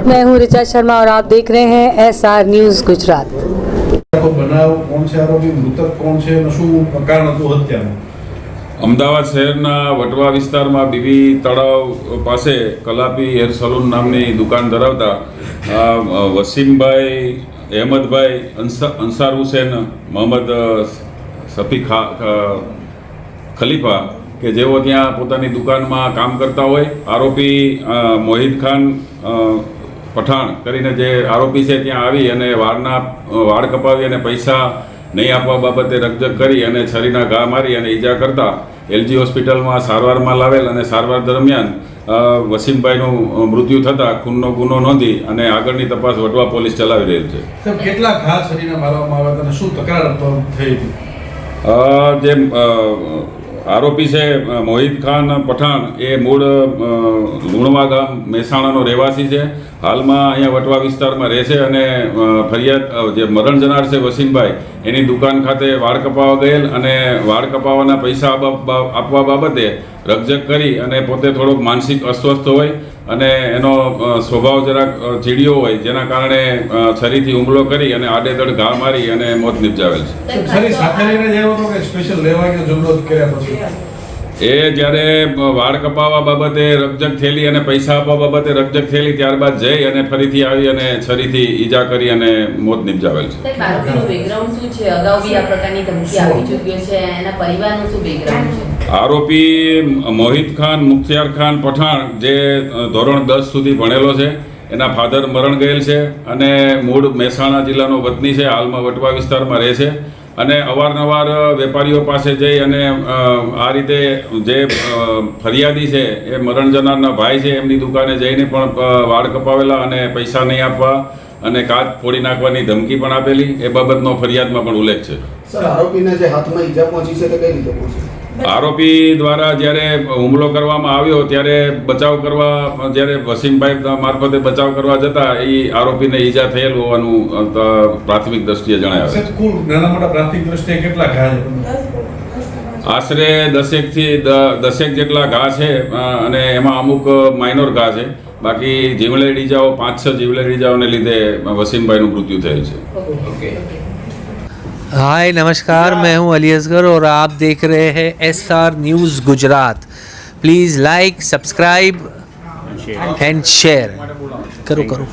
मैं हूं ऋचा शर्मा और आप देख रहे हैं SR न्यूज़ गुजरात। बनाव कौन से आरोपी मृतक कौन से शू कारण હતું હત્યાનું? અમદાવાદ શહેરના વટવા વિસ્તારમાં બીબી તળાવ પાસે કલાપી હેર સલૂન નામની દુકાન ધરાવતા વસીમભાઈ અહેમદભાઈ અંસાર હુસેન મોહમ્મદ શફીક ખલીફા કે જેઓ ત્યાં પોતાની દુકાનમાં કામ કરતા હોય, આરોપી મોહિત ખાન પઠાણ કરીને જે આરોપી છે ત્યાં આવી અને વાળ કપાવી અને પૈસા નહીં આપવા બાબતે રકઝક કરી અને છરીના ઘા મારી અને ઈજા કરતા LG હોસ્પિટલમાં સારવારમાં લાવેલ અને સારવાર દરમિયાન વસીમભાઈનું મૃત્યુ થતાં ખૂનનો ગુનો નોંધી અને આગળની તપાસ વટવા પોલીસ ચલાવી રહેલ છે. કેટલા ઘા છરીના મારવામાં આવ્યા હતા અને શું તકરાર થઈ હતી? જે આરોપી છે મોહિત ખાન પઠાણ એ મૂળ લુણવા ગામ મહેસાણાનો રહેવાસી છે. હાલમાં અહીંયા વટવા વિસ્તારમાં રહે છે અને ફરિયાદ જે મરણ જનાર છે વસીમભાઈ એની દુકાન ખાતે વાળ કપાવવા ગયેલ અને વાળ કપાવવાના પૈસા આપવા બાબતે રકઝક કરી અને પોતે થોડોક માનસિક અસ્વસ્થ હોય અને એનો સ્વભાવ જરાક ચીડિયો હોય, જેના કારણે છરીથી હુમલો કરી અને આડેધડ ઘા મારી અને મોત નિપજાવેલ છે. છરી સાથે લઈને જ આવ્યો હતો કે સ્પેશિયલ લેવા કે જમણો કર્યા પછી? એ જ્યારે વાળ કપાવવા બાબતે રકઝક થયેલી અને પૈસા આપવા બાબતે રકઝક થયેલી, ત્યારબાદ જઈ અને ફરીથી આવી અને છરીથી ઈજા કરી અને મોત નિપજાવેલ છે. આરોપીનું બેકગ્રાઉન્ડ શું છે? અગાઉ બી આ પ્રકારની ધમકી આપી ચૂક્યો છે, એના પરિવારનું શું બેકગ્રાઉન્ડ છે? આરોપી મોહિત ખાન મુખ્તિયાર ખાન પઠાણ જે ધોરણ 10 સુધી ભણેલો છે, એના ફાધર મરણ ગયેલ છે અને મૂળ મહેસાણા જિલ્લાનો વતની છે, હાલમાં વટવા વિસ્તારમાં રહે છે અને અવારનવાર વેપારીઓ પાસે જઈ અને આ રીતે જે ફરિયાદી છે એ મરણ જનારના ભાઈ છે એમની દુકાને જઈને પણ વાળ કપાવેલા અને પૈસા નહીં આપવા અને કાચ ફોડી નાખવાની ધમકી પણ આપેલી, એ બાબતનો ફરિયાદમાં પણ ઉલ્લેખ છે. સર, આરોપીને જે હાથમાં ઈજા પહોંચી છે તે કઈ રીતે પહોંચી? આરોપી દ્વારા જ્યારે હુમલો કરવામાં આવ્યો ત્યારે બચાવ કરવા, જ્યારે વસીમભાઈ મારફતે બચાવ કરવા જતા એ આરોપીને ઈજા થયેલ હોવાનું પ્રાથમિક દ્રષ્ટિએ જણાવ્યું છે. કુલ નાના મોટા પ્રાથમિક દ્રષ્ટિએ કેટલા ઘા છે? આશરે 10 જેટલા ઘા છે અને એમાં અમુક માઇનોર ઘા છે. બાકી જીવલેણ ઈજાઓ 5-6 જીવલેણ ઈજાઓને લીધે વસીમભાઈનું મૃત્યુ થયેલ છે. हाय नमस्कार, मैं हूं अली असगर और आप देख रहे हैं SR news Gujarat. Please like, subscribe and share करो।